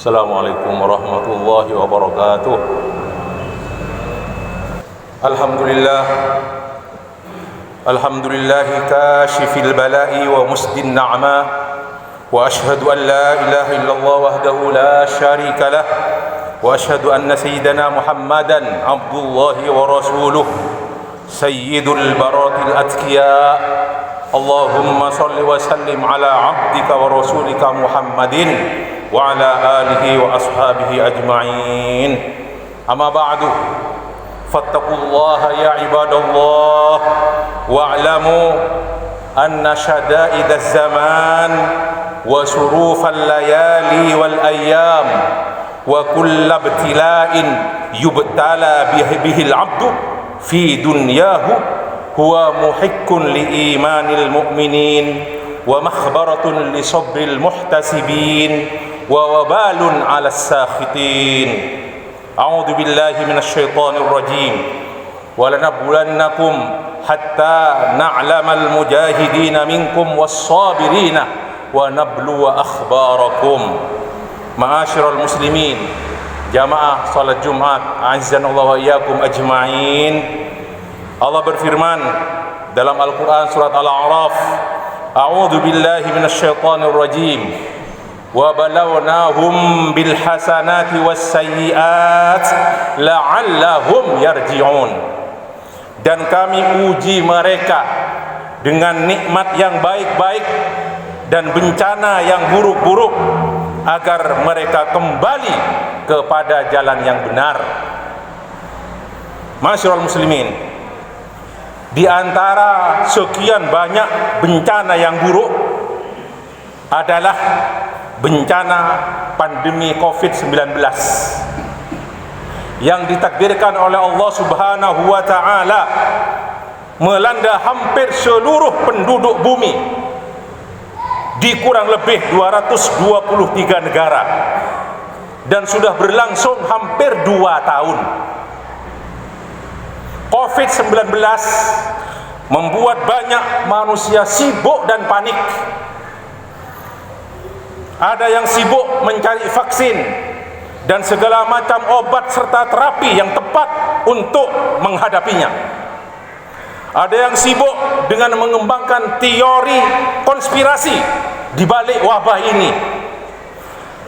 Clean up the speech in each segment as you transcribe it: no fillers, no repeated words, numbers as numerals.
Assalamualaikum warahmatullahi wabarakatuh. Alhamdulillah kashifil bala'i wa musdin na'ma, wa ashhadu an la ilaha illallah wahdahu la syarika lah, wa ashhadu anna sayyidana Muhammadan abdullahi wa rasuluh sayyidul baratil atqiya. Allahumma salli wa sallim ala abdika wa rasulika Muhammadin wa ala alihi wa ashabihi ajma'in. Amma ba'du, fattaqullaha ya ibadallah wa'lamu anna syada'idaz zaman wa surufal layali wal ayyam wa kulla ibtila'in yubtala bihil abdu fi dunyahu huwa muhikkun li imanil mu'minin wa makhbaratun li sabril muhtasibin wa wabalun 'alas sakhitin. A'udzu billahi minasyaitonir rajim. Wa lanabluwannakum hatta na'lamal mujahidina minkum was-sabirina wa nabluwa akhbarakum. Ma'asyiral muslimin, jamaah salat Jumat, a'azzanallahu wa iyyakum ajma'in. Allah berfirman dalam Al-Quran surat Al-A'raf, A'udzu billahi minasyaitonir rajim. Wa balawnahum bil hasanati was sayyi'at la'allahum yarji'un. Dan kami uji mereka dengan nikmat yang baik-baik dan bencana yang buruk-buruk agar mereka kembali kepada jalan yang benar. Masyiral muslimin, di antara sekian banyak bencana yang buruk adalah bencana pandemi COVID-19 yang ditakdirkan oleh Allah Subhanahu wa taala melanda hampir seluruh penduduk bumi di kurang lebih 223 negara dan sudah berlangsung hampir 2 tahun. COVID-19 membuat banyak manusia sibuk dan panik. Ada yang sibuk mencari vaksin dan segala macam obat serta terapi yang tepat untuk menghadapinya. Ada yang sibuk dengan mengembangkan teori konspirasi di balik wabah ini.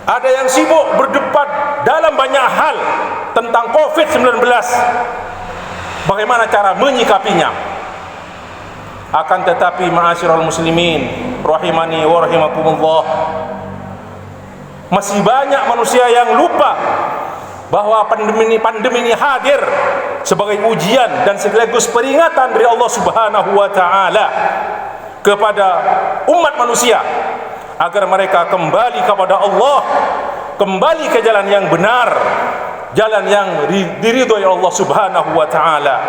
Ada yang sibuk berdebat dalam banyak hal tentang COVID-19, bagaimana cara menyikapinya. Akan tetapi ma'asyiral muslimin rahimani wa rahimakumullah, masih banyak manusia yang lupa bahwa pandemi ini hadir sebagai ujian dan sekaligus peringatan dari Allah Subhanahu wa taala kepada umat manusia agar mereka kembali kepada Allah, kembali ke jalan yang benar, jalan yang diridhoi Allah Subhanahu wa taala.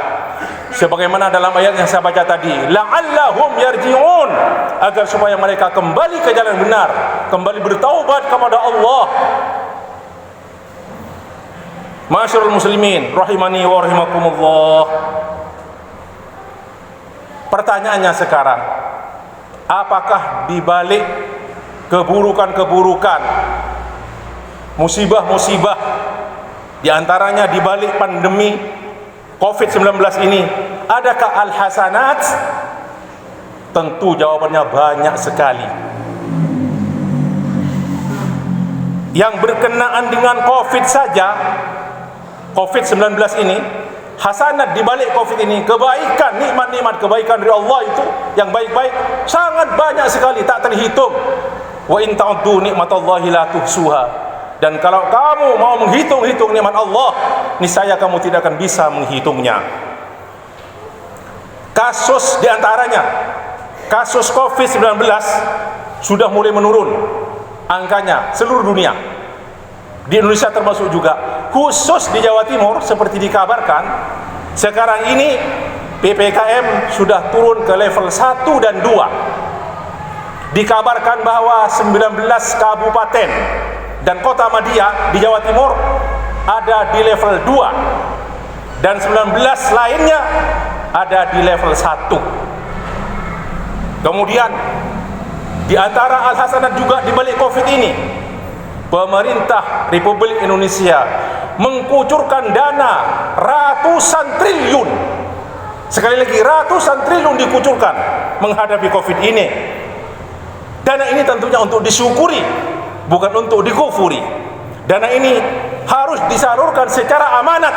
Sebagaimana dalam ayat yang saya baca tadi, la'allahum yarji'un, agar supaya mereka kembali ke jalan benar, kembali bertaubat kepada Allah. Ma'asyiral muslimin rahimani wa rahimakumullah. Pertanyaannya sekarang, apakah di balik keburukan-keburukan, musibah-musibah, di antaranya di balik pandemi COVID-19 ini, adakah al-hasanat? Tentu jawabannya banyak sekali. Yang berkenaan dengan COVID saja, COVID-19 ini, hasanat di balik COVID ini, kebaikan, nikmat-nikmat kebaikan dari Allah itu yang baik-baik sangat banyak sekali, tak terhitung. Wa in ta'uddu nikmatallahi la tuhsuha. Dan kalau kamu mau menghitung-hitung nikmat Allah, niscaya kamu tidak akan bisa menghitungnya. Kasus diantaranya, kasus COVID-19 sudah mulai menurun angkanya seluruh dunia, di Indonesia termasuk juga. Khusus di Jawa Timur, seperti dikabarkan, sekarang ini PPKM sudah turun ke level 1 dan 2. Dikabarkan bahwa 19 kabupaten dan kota Madia di Jawa Timur ada di level 2 dan 19 lainnya ada di level 1. Kemudian di antara al-hasanat juga di balik Covid ini, pemerintah Republik Indonesia mengkucurkan dana ratusan triliun. Sekali lagi, ratusan triliun dikucurkan menghadapi Covid ini. Dana ini tentunya untuk disyukuri, bukan untuk dikufuri. Dana ini harus disalurkan secara amanat,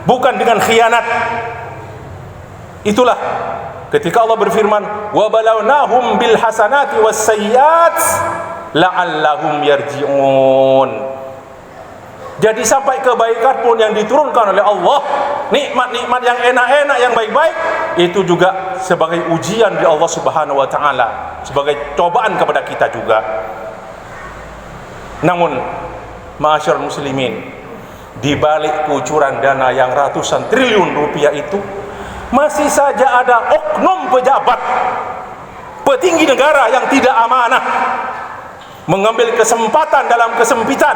bukan dengan khianat. Itulah ketika Allah berfirman, wa balawnahum bil hasanati was sayyiat la'allahum yarji'un. Jadi sampai kebaikan pun yang diturunkan oleh Allah, nikmat-nikmat yang enak-enak, yang baik-baik, itu juga sebagai ujian dari Allah Subhanahu wa taala, sebagai cobaan kepada kita juga. Namun ma'asyarul muslimin, di balik kucuran dana yang ratusan triliun rupiah itu, masih saja ada oknum pejabat petinggi negara yang tidak amanah, mengambil kesempatan dalam kesempitan,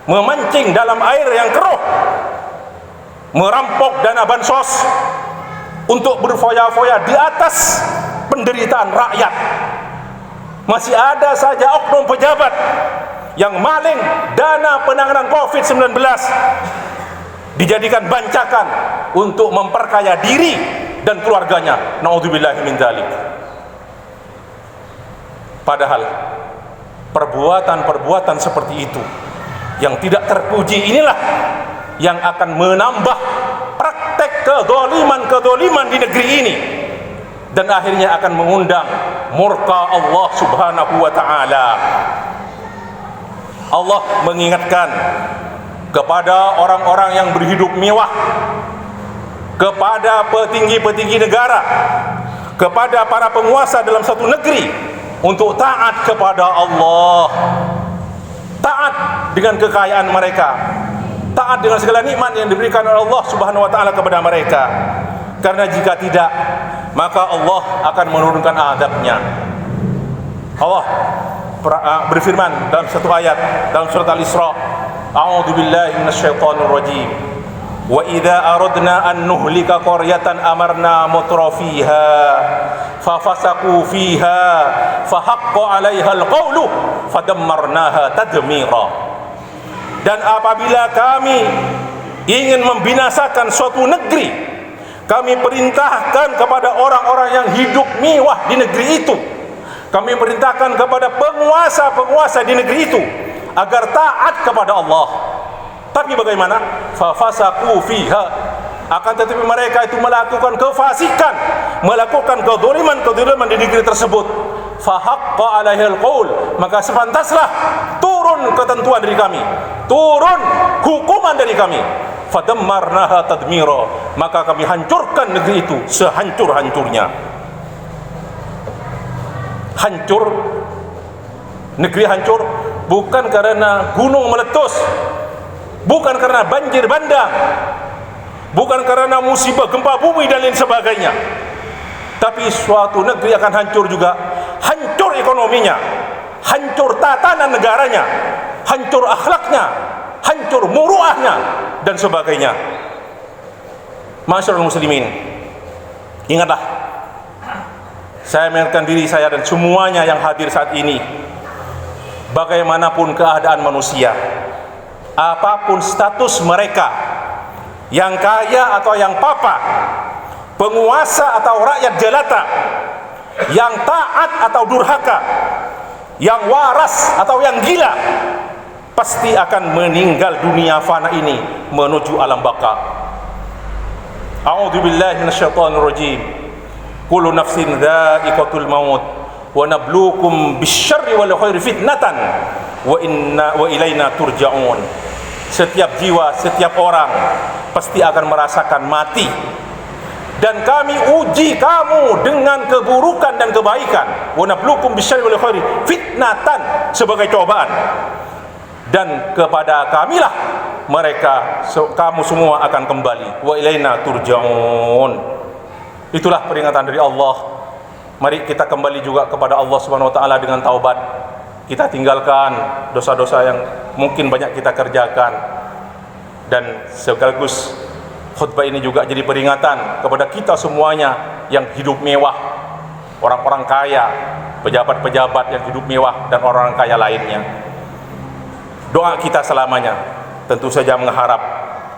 memancing dalam air yang keruh, merampok dana bansos untuk berfoya-foya di atas penderitaan rakyat. Masih ada saja oknum pejabat yang maling dana penanganan Covid-19, dijadikan bancakan untuk memperkaya diri dan keluarganya. Naudzubillahi min dzalik. Padahal perbuatan-perbuatan seperti itu yang tidak terpuji inilah yang akan menambah praktek kedoliman di negeri ini, dan akhirnya akan mengundang murka Allah Subhanahu wa ta'ala. Allah mengingatkan kepada orang-orang yang berhidup mewah, kepada petinggi-petinggi negara, kepada para penguasa dalam satu negeri, untuk taat kepada Allah, taat dengan kekayaan mereka, taat dengan segala nikmat yang diberikan oleh Allah Subhanahu wa taala kepada mereka. Karena jika tidak, maka Allah akan menurunkan azabnya. Allah berfirman dalam satu ayat dalam surat Al-Isra, a'udzu billahi minasyaitonir rajim, wa idza aradna an nuhlika qaryatan amarna mutrafiha fafasaqu fiha fahaqqa 'alaiha al-qawlu fadammarnaha tadmira. Dan apabila kami ingin membinasakan suatu negeri, kami perintahkan kepada orang-orang yang hidup mewah di negeri itu, kami perintahkan kepada penguasa-penguasa di negeri itu agar taat kepada Allah. Tapi bagaimana? Fafasaqu fiha, akan tetapi mereka itu melakukan kefasikan, melakukan kezaliman di negeri tersebut. Fahaqqa 'alaihal qaul, maka sepantaslah turun ketentuan dari kami, turun hukuman dari kami. Fadammarnaha tadmira, maka kami hancurkan negeri itu sehancur-hancurnya. Hancur, negeri hancur bukan karena gunung meletus, bukan karena banjir bandang, bukan karena musibah gempa bumi dan lain sebagainya. Tapi suatu negeri akan hancur juga, hancur ekonominya, hancur tatanan negaranya, hancur akhlaknya, hancur muruahnya dan sebagainya. Masyarul muslimin, ingatlah, saya mengingatkan diri saya dan semuanya yang hadir saat ini, bagaimanapun keadaan manusia, apapun status mereka, yang kaya atau yang papa, penguasa atau rakyat jelata, yang taat atau durhaka, yang waras atau yang gila, pasti akan meninggal dunia fana ini menuju alam baka. A'udzu billahi minasyaitonir rajim. Kullu nafsin dha'iqatul maut wa nabluukum bisyarri wal khairi fitnatan wa ilaina turja'un. Setiap jiwa, setiap orang pasti akan merasakan mati, dan kami uji kamu dengan keburukan dan kebaikan. Wa nabluukum bisyarri wal khairi fitnatan, sebagai cobaan, dan kepada kamilah mereka, kamu semua akan kembali. Wa ilaina turja'un. Itulah peringatan dari Allah. Mari kita kembali juga kepada Allah Subhanahu wa taala dengan taubat. Kita tinggalkan dosa-dosa yang mungkin banyak kita kerjakan, dan sekaligus khutbah ini juga jadi peringatan kepada kita semuanya yang hidup mewah, orang-orang kaya, pejabat-pejabat yang hidup mewah, dan orang-orang kaya lainnya. Doa kita selamanya tentu saja mengharap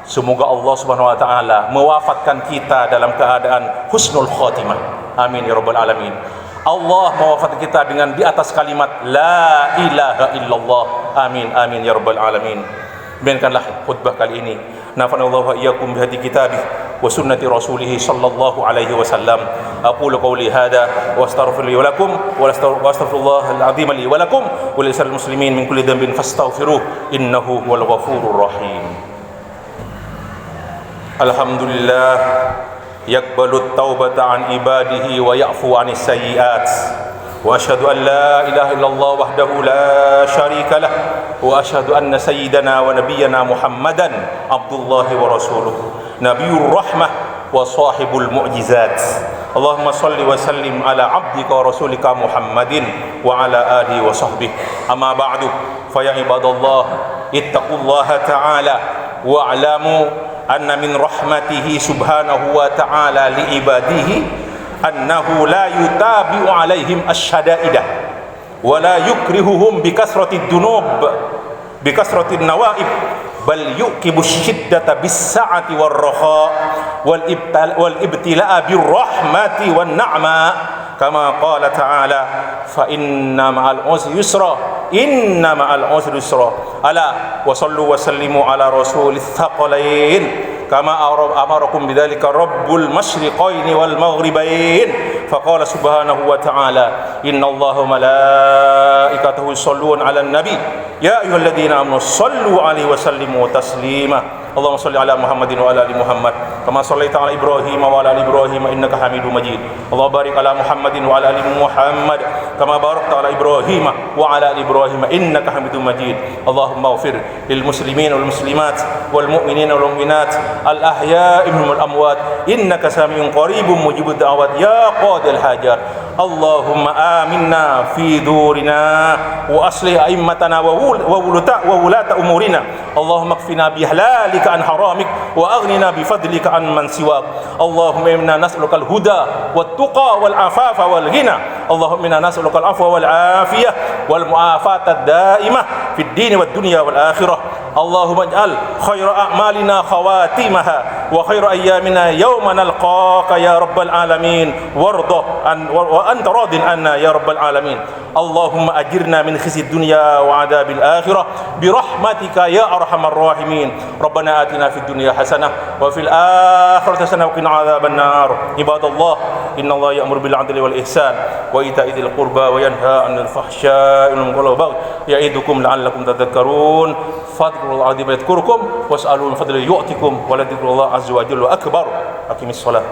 semoga Allah Subhanahu wa taala mewafatkan kita dalam keadaan husnul khotimah. Amin ya rabbal alamin. Allah mewafatkan kita dengan di atas kalimat la ilaha illallah. Amin amin ya rabbal alamin. Demikianlah khutbah kali ini. Nafa'anallahu wa iyyakum bihadi kitabih wa sunnati rasulih sallallahu alaihi wasallam. Aqulu qawli hadha wa astaghfiru li wa lakum wa astaghfirullahal azim li wa lakum wa lisal muslimin min kulli dhanbin fastaghfiruh innahu huwal ghafurur rahim. Alhamdulillah yaqbalut taubata an ibadihi wa ya'fu anis sayyi'at. Wa asyhadu an la ilaha illallah wahdahu la syarika lah wa asyhadu anna sayyidana wa nabiyyana Muhammadan abdullahi wa rasuluh nabiyur rahmah wa sahibul mu'jizat. Allahumma salli wa sallim ala abdika wa rasulika Muhammadin wa ala alihi wa sahbihi. Amma ba'du, fa ya ibadallah ittaqullaha ta'ala wa a'lamu anna min rahmatihi subhanahu wa ta'ala li ibadihi annahu la yutabi'u alaihim asyada'idah wa la yukrihuhum bikasratid dunub bikasratid nawaib bal yuqibu syiddata bis sa'ati war raha wal ibtila'a bir rahmati wan na'ma kama qala ta'ala fa inna ma'al usri yusra inna ma'al usri yusra ala wa sallu wa sallimu ala rasulil thaqalain kama amarakum bidzalika rabbul masyriqaini wal maghribain faqala subhanahu wa ta'ala innallaha wa malaikatahu yusholluna 'alan nabi ya ayyuhalladzina amanu shallu 'alaihi wa sallimu taslima. Allahumma shalli ala Muhammadin wa ala ali Muhammad kama shallaita ala Ibrahim wa ala ali Ibrahim innaka Hamidum Majid. Allahumma barik ala Muhammadin wa ala ali Muhammad kama barakta ala Ibrahim wa ala ali Ibrahim innaka Hamidum Majid. Allahumma ighfir lil muslimin wal muslimat wal mu'minin wal mu'minat al ahya'i minhum wal amwat innaka samiun qaribun mujibud da'awat ya qadil hajar. Allahumma aminna fi durina wa aslih a'immatana wa wulata umurina. Allahumma kfina bihlalika an haramik wa aghnina bifadlika an man siwak. Allahumma inna nas'aluka al-huda wat tuqa wal afafa wal ghina. Allahumma inna nas'aluka al-afwa wal afiyah wal mu'afata ad-daimah fid din wad dunya wal akhirah. Allahumma ij'al khaira a'malina khawatimaha wa khaira ayyamina yawma nalqaka ya rabbal alamin warda wa anta radin anna ya rabbal alamin. Allahumma ajirna min khizyid dunya wa adabil akhirah bi rahmatika ya arhamar rahimin. Rabbana atina fid dunya hasanah wa fil akhirati hasanah wa qina adzaban nar. Ibadallah innallaha ya'muru bil 'adli wal ihsan wa ita'i dzil qurba wa yanha 'anil fahsya'i wal munkari wal baghi ya'idukum la'allakum tadhakkarun. Fadhkurullaha 'azima yadhkurukum was'aluhu min fadlihi yu'tikum wa la dzikrullahi 'azza wa jalla akbar. Aqimis shalah.